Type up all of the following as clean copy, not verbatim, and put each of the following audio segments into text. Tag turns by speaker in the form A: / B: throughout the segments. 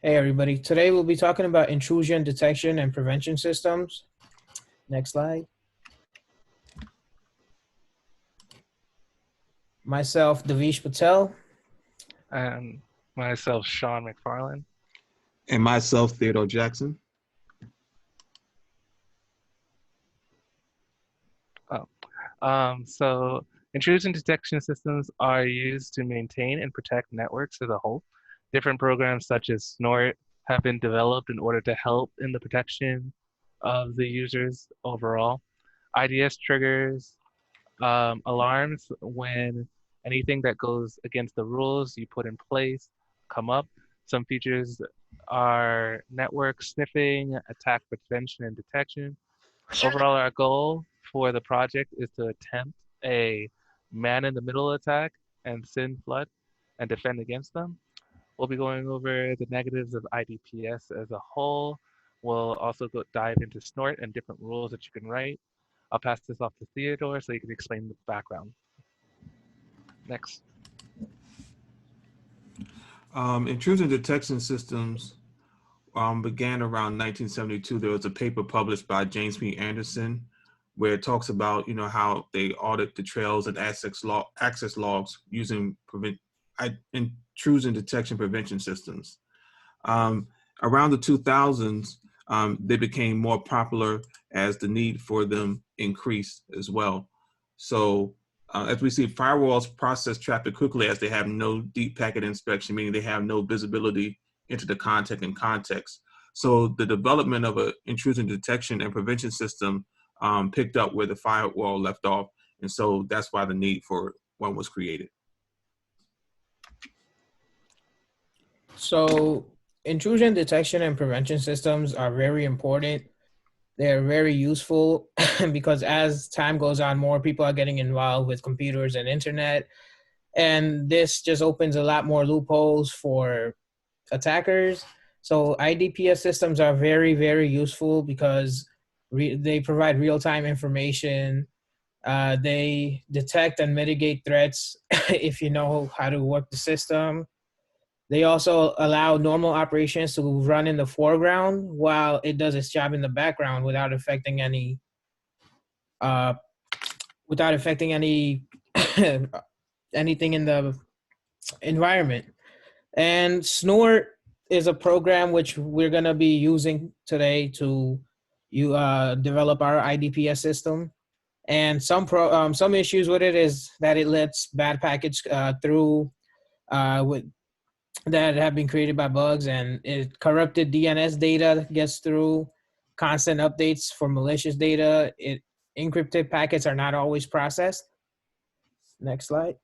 A: Hey everybody, today we'll be talking about intrusion detection and prevention systems. Next slide. Myself, Devish Patel.
B: And myself, Sean McFarlane.
C: And myself, Theodore Jackson.
B: So intrusion detection systems are used to maintain and protect networks as a whole. Different programs such as Snort have been developed in order to help in the protection of the users overall. IDS triggers alarms when anything that goes against the rules you put in place come up. Some features are network sniffing, attack prevention and detection. Overall, our goal for the project is to attempt a man-in-the-middle attack and SYN flood and defend against them. We'll be going over the negatives of IDPS as a whole. We'll also dive into Snort and different rules that you can write. I'll pass this off to Theodore so you can explain the background. Next.
C: Intrusion detection systems began around 1972. There was a paper published by James P. Anderson where it talks about, how they audit the trails and access logs using intrusion detection prevention systems. Around the 2000s, they became more popular as the need for them increased as well. So as we see, firewalls process traffic quickly as they have no deep packet inspection, meaning they have no visibility into the content and context. So the development of an intrusion detection and prevention system picked up where the firewall left off. And so that's why the need for one was created.
A: So intrusion detection and prevention systems are very important. They're very useful because as time goes on, more people are getting involved with computers and internet. And this just opens a lot more loopholes for attackers. So IDPS systems are very, very useful because they provide real-time information. They detect and mitigate threats if you know how to work the system. They also allow normal operations to run in the foreground while it does its job in the background without affecting any anything in the environment. And Snort is a program which we're going to be using today to develop our IDPS system. And some issues with it is that it lets bad packets through that have been created by bugs, and it corrupted DNS data gets through, constant updates for malicious data. Encrypted packets are not always processed. Next slide.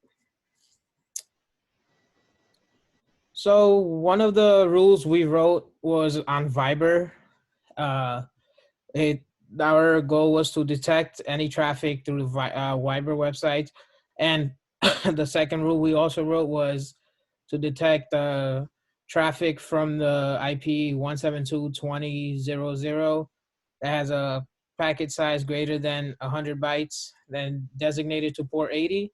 A: So one of the rules we wrote was on Viber. Our goal was to detect any traffic through the Viber website. And the second rule we also wrote was to detect traffic from the IP 172.20.0.0 that has a packet size greater than 100 bytes, then designated to port 80.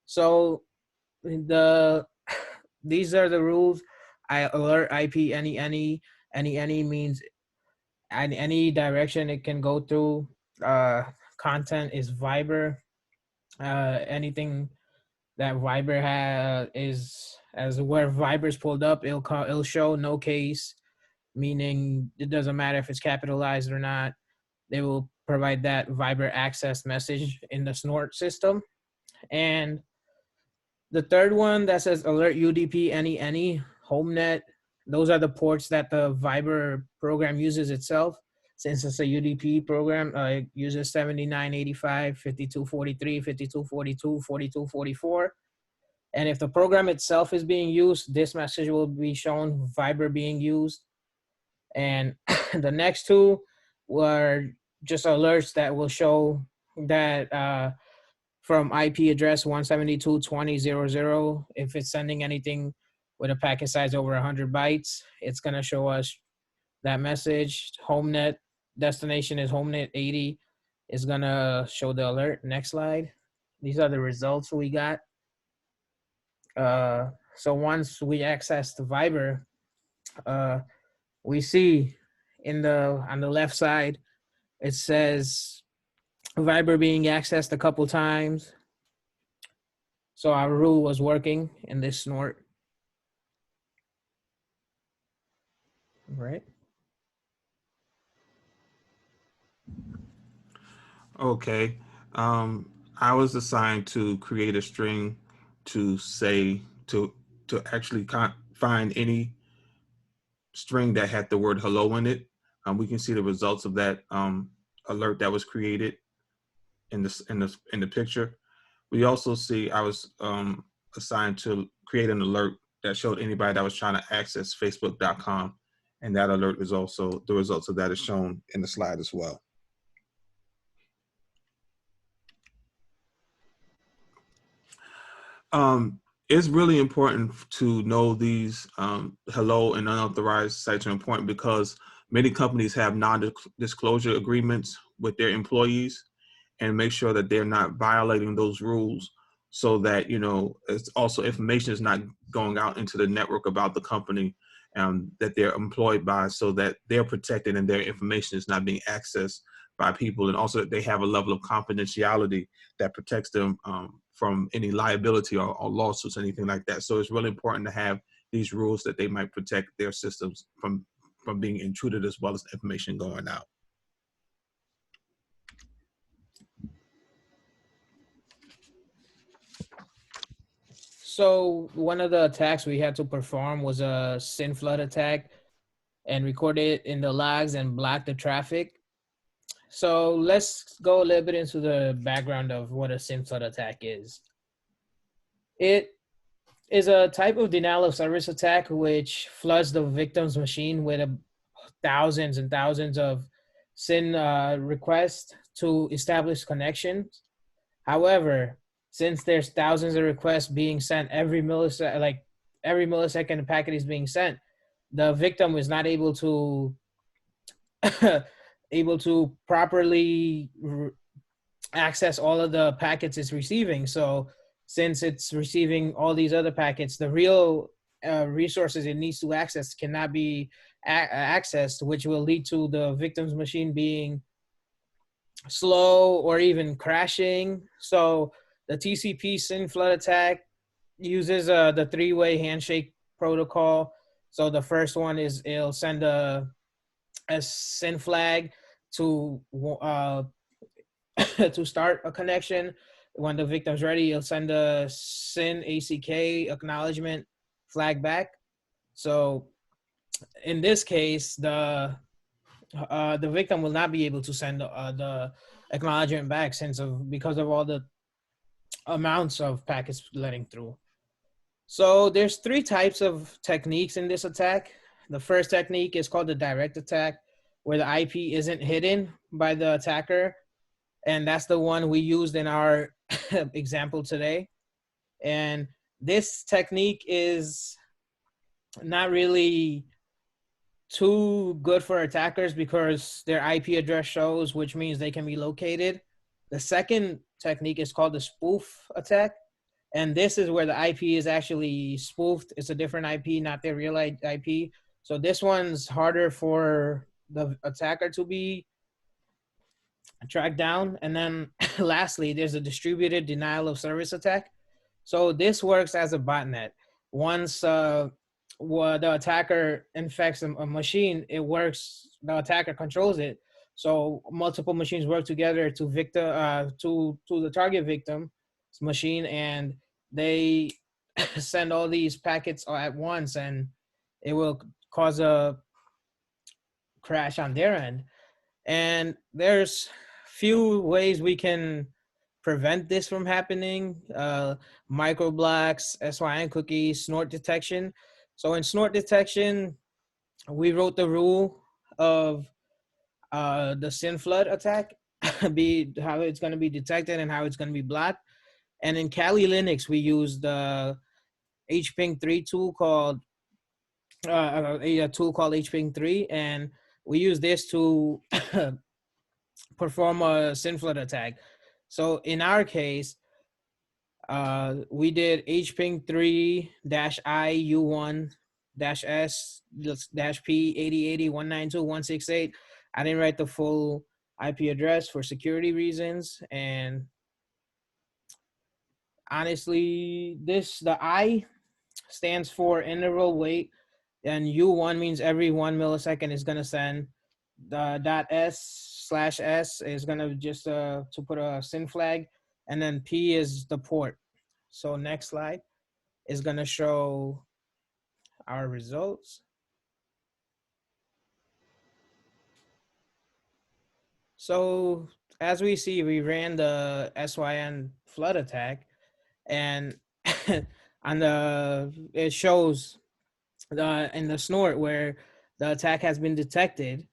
A: So these are the rules. I alert IP any means any direction it can go through. Content is Viber. Anything that Viber is as where Viber's pulled up, it'll show no case, meaning it doesn't matter if it's capitalized or not. They will provide that Viber access message in the Snort system. And the third one that says alert UDP any HomeNet, those are the ports that the Viber program uses itself. Since it's a UDP program, it uses 7985, 5243, 5242, 4244. And if the program itself is being used, this message will be shown Viber being used. And the next two were just alerts that will show that from IP address 172.20.0.0, if it's sending anything with a packet size over 100 bytes, it's going to show us that message. HomeNet destination is HomeNet 80. It's going to show the alert. Next slide. These are the results we got. So once we access the Viber, we see on the left side, it says Viber being accessed a couple times. So our rule was working in this snort. Right.
C: Okay. I was assigned to create a string to say to actually find any string that had the word hello in it. We can see the results of that alert that was created in the picture. We also see I was assigned to create an alert that showed anybody that was trying to access Facebook.com, and that alert is also the results of that is shown in the slide as well. It's really important to know these hello and unauthorized sites are important because many companies have non-disclosure agreements with their employees, and make sure that they're not violating those rules, so that it's also information is not going out into the network about the company that they're employed by, so that they're protected and their information is not being accessed by people, and also that they have a level of confidentiality that protects them from any liability or lawsuits, anything like that. So it's really important to have these rules that they might protect their systems from being intruded, as well as information going out.
A: So one of the attacks we had to perform was a SYN flood attack and record it in the logs and block the traffic. So let's go a little bit into the background of what a SYN flood attack is. It is a type of denial of service attack which floods the victim's machine with thousands and thousands of SYN requests to establish connections. However, since there's thousands of requests being sent every millisecond, like every millisecond a packet is being sent, the victim is not able to properly access all of the packets it's receiving. So since it's receiving all these other packets, the real resources it needs to access cannot be accessed, which will lead to the victim's machine being slow or even crashing. So the TCP SYN flood attack uses the three-way handshake protocol. So the first one is it'll send a SYN flag to to start a connection. When the victim's ready, it'll send a SYN ACK acknowledgement flag back. So in this case, the victim will not be able to send the acknowledgement back because of all the amounts of packets letting through. So there's three types of techniques in this attack. The first technique is called the direct attack, where the IP isn't hidden by the attacker. And that's the one we used in our example today. And this technique is not really too good for attackers because their IP address shows, which means they can be located. The second technique is called the spoof attack. And this is where the IP is actually spoofed. It's a different IP, not their real IP. So this one's harder for the attacker to be tracked down. And then lastly, there's a distributed denial of service attack. So this works as a botnet. Once the attacker infects a machine, it works, the attacker controls it. So multiple machines work together to the target victim's machine, and they send all these packets at once, and it will cause a crash on their end. And there's few ways we can prevent this from happening. Microblocks, SYN cookies, snort detection. So in snort detection, we wrote the rule of the SYN flood attack, how it's going to be detected and how it's going to be blocked. And in Kali Linux, we use the hping3 tool called a tool called hping3, and we use this to perform a SYN flood attack. So in our case, we did hping3-iu1 dash S dash P 8080.192.168. I didn't write the full IP address for security reasons, and honestly, the I stands for interval wait, and U1 means every 1 millisecond is gonna send. The dot S/S is gonna just to put a SYN flag, and then P is the port. So next slide is gonna show our results. So as we see, we ran the SYN flood attack, and on the it shows in the snort where the attack has been detected,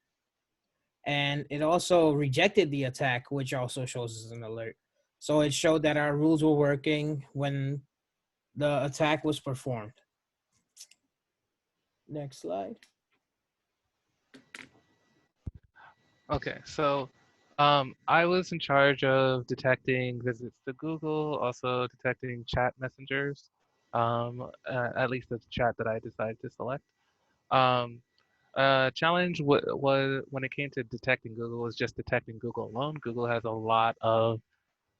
A: and it also rejected the attack, which also shows as an alert. So it showed that our rules were working when the attack was performed. Next slide.
B: Okay, so I was in charge of detecting visits to Google, also detecting chat messengers, at least the chat that I decided to select. Um, challenge was when it came to detecting Google was just detecting Google alone. Google has a lot of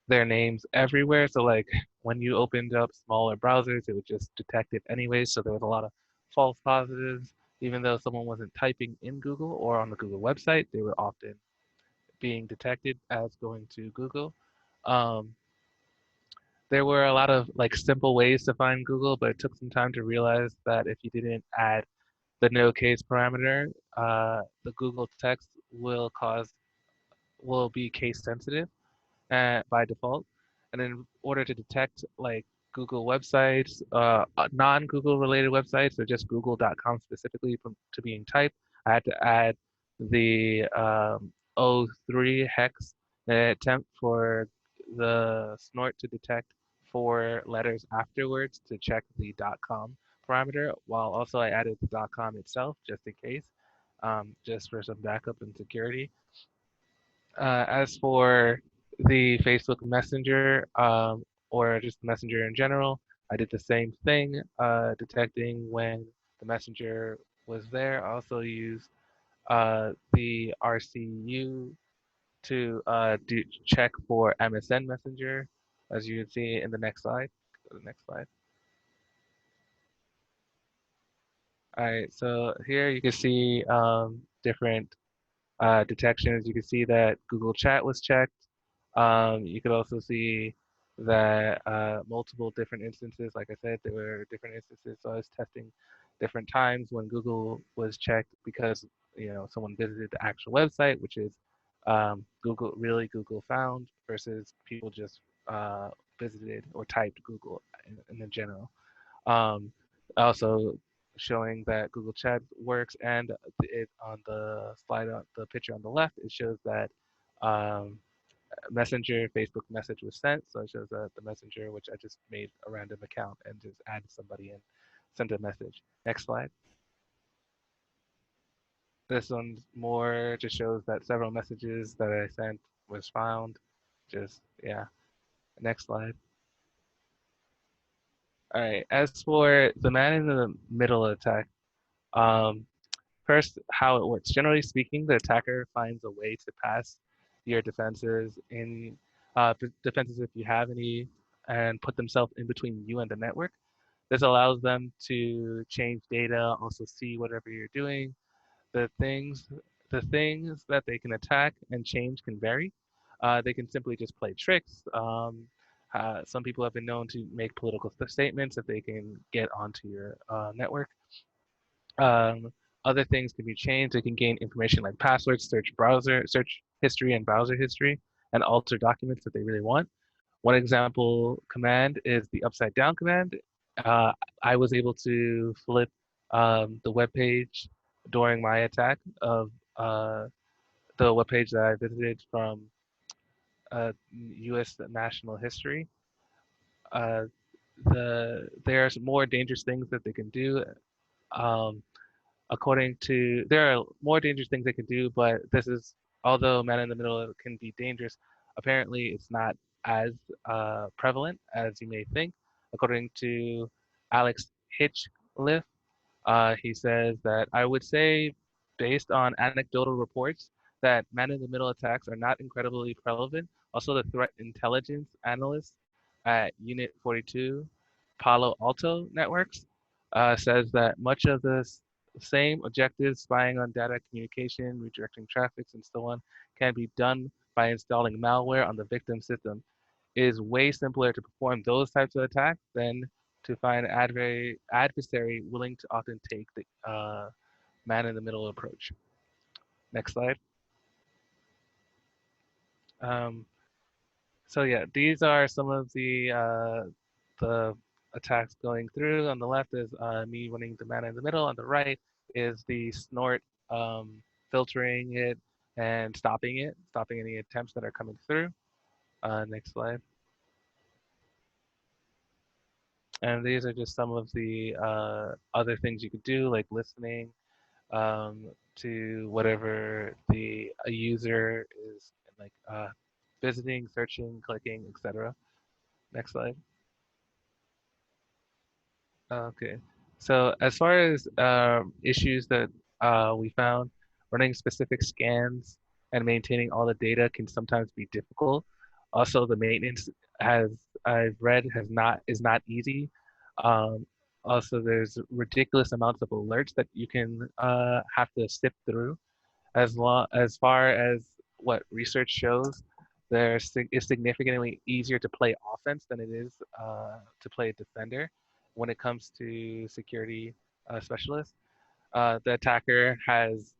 B: their names everywhere, so like when you opened up smaller browsers, it would just detect it anyway. So there was a lot of false positives, even though someone wasn't typing in Google or on the Google website, they were often being detected as going to Google. Um, there were a lot of like simple ways to find Google, but it took some time to realize that if you didn't add the no case parameter, the Google text will be case sensitive by default. And in order to detect like Google websites, non-Google related websites, or just google.com specifically to being typed, I had to add the O3 hex attempt for the snort to detect 4 letters afterwards to check the .com parameter, while also I added the .com itself just in case, just for some backup and security. As for the Facebook Messenger, or just Messenger in general, I did the same thing, detecting when the Messenger was there. I also used the RCU to check for MSN Messenger, as you can see in the next slide. Go to the next slide. All right, so here you can see different detections. You can see that Google Chat was checked. You could also see that multiple different instances, like I said, there were different instances. So I was testing different times when Google was checked because someone visited the actual website, which is Google found, versus people just visited or typed Google in the general. Um, Also showing that Google Chat works, and it on the slide, on the picture on the left, it shows that um, Messenger Facebook message was sent. So it shows that the Messenger, which I just made a random account and just added somebody and sent a message. Next slide. This one's more just shows that several messages that I sent was found. Just yeah. Next slide. All right. As for the man in the middle attack, um, first, how it works. Generally speaking, the attacker finds a way to pass your defenses if you have any, and put themselves in between you and the network. This allows them to change data, also see whatever you're doing. The things, the things that they can attack and change can vary. They can simply just play tricks. Some people have been known to make political statements if they can get onto your network. Um, Other things can be changed. They can gain information like passwords, search history, and browser history, and alter documents that they really want. One example command is the upside down command. Uh, I was able to flip the web page during my attack of the web page that I visited from U.S. national history. Uh, there's more dangerous things that they can do. Um, According to there are more dangerous things they can do, but this is although man in the middle can be dangerous, apparently it's not as prevalent as you may think. According to Alex Hitchcliffe, He says that I would say, based on anecdotal reports, that man-in-the-middle attacks are not incredibly relevant. Also, the threat intelligence analyst at Unit 42, Palo Alto Networks, says that much of the same objectives, spying on data communication, redirecting traffics, and so on, can be done by installing malware on the victim system. It is way simpler to perform those types of attacks than to find an adversary willing to often take the man-in-the-middle approach. Next slide. Um, so yeah, these are some of the attacks going through. On the left is me running the man-in-the-middle. On the right is the snort, filtering it and stopping any attempts that are coming through. Next slide. And these are just some of the other things you could do, like listening to whatever a user is like visiting, searching, clicking, etc. Next slide. Okay. So as far as issues that we found, running specific scans and maintaining all the data can sometimes be difficult. Also, the maintenance, has I've read, is not easy. Um, Also, there's ridiculous amounts of alerts that you can have to sift through. As far as what research shows, it's significantly easier to play offense than it is to play defender when it comes to security specialists. The attacker has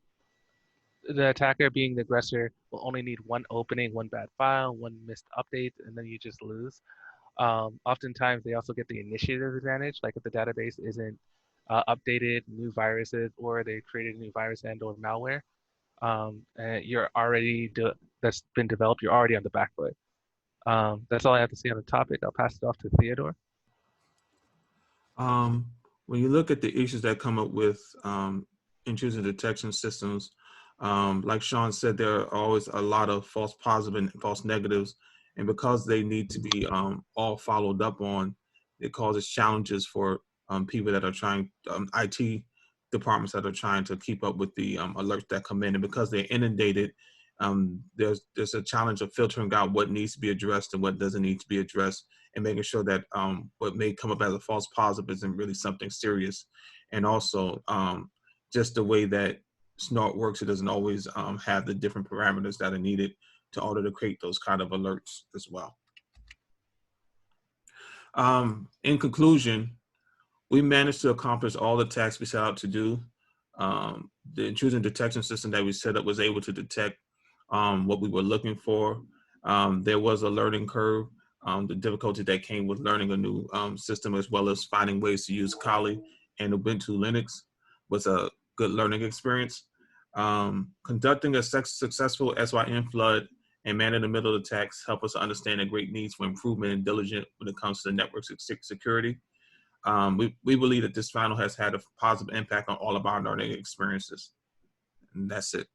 B: the attacker being the aggressor will only need one opening, one bad file, one missed update, and then you just lose. Oftentimes, they also get the initiative advantage, like if the database isn't updated, new viruses, or they created a new virus and/or malware. You're already that's been developed. You're already on the back foot. That's all I have to say on the topic. I'll pass it off to Theodore.
C: When you look at the issues that come up with intrusion detection systems, like Sean said, there are always a lot of false positives and false negatives, and because they need to be all followed up on, it causes challenges for people that are trying, IT departments that are trying to keep up with the alerts that come in, and because they're inundated, there's a challenge of filtering out what needs to be addressed and what doesn't need to be addressed, and making sure that what may come up as a false positive isn't really something serious. And also, just the way that Snort works, it doesn't always have the different parameters that are needed to order to create those kind of alerts as well. In conclusion, we managed to accomplish all the tasks we set out to do. The intrusion detection system that we set up was able to detect what we were looking for. There was a learning curve, the difficulty that came with learning a new system, as well as finding ways to use Kali and Ubuntu Linux was a good learning experience. Conducting a successful SYN flood and man-in-the-middle attacks help us understand the great needs for improvement and diligence when it comes to network security. We believe that this final has had a positive impact on all of our learning experiences. And that's it.